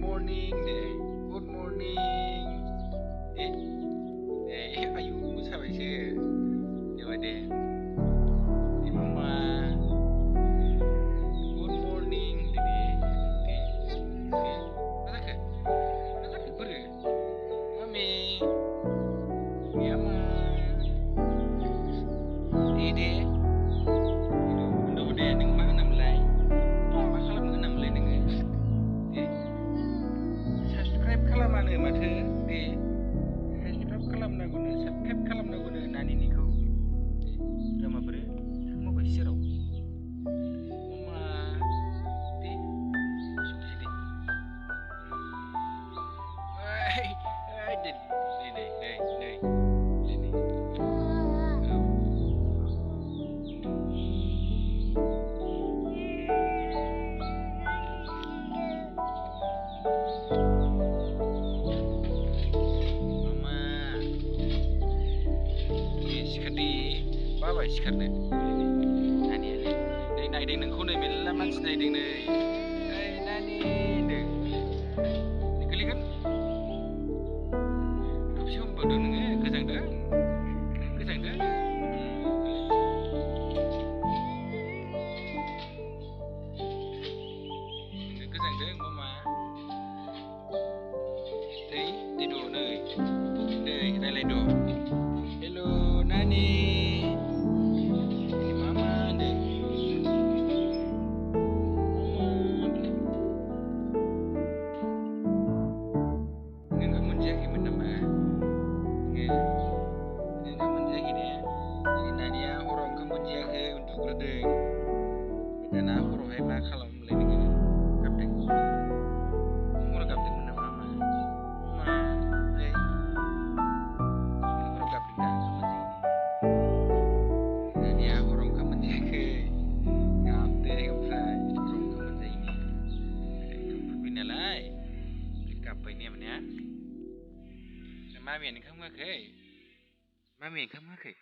morning deh. Good morning. Ayu mosaबायसो. Dewa deh. Di mama. Good morning deh. Mana ke? Beri. Mami. Ya ma. Dede. Udah neng mak namlay. Mak खालामनो namlay नोङो. Subscribe खालामानो माथो दे. Subscribe खालामनांगौनो, subscribe खालामनांगौनो नानिनिखौ. उdah माबोरै? Mau basirau. Mama. Deh. Sudah deh. Deh. Bapak sikarnya, nani ale, deh naideng nengko nih mela mans naideng nih, nani deh, dikali kan, tapi siapa bodoh nengnya, kesang dah, mama, deh, tidur nih, deh, relay do, hello nani. Dana horohai मा खालामलाय नोङो गाबदों हर गाबदोंमोन नामा मा नै हर गाबदों दा ओंखाम मोनजायैनि दानिया हराव ओंखाम मोनजायाखै गाबदों ओमफ्राय हराव ओंखाम मोनजायैनि ओंखाम फैबाय नालाय गाबबाय ने माने मामियानो ओंखाम होआखै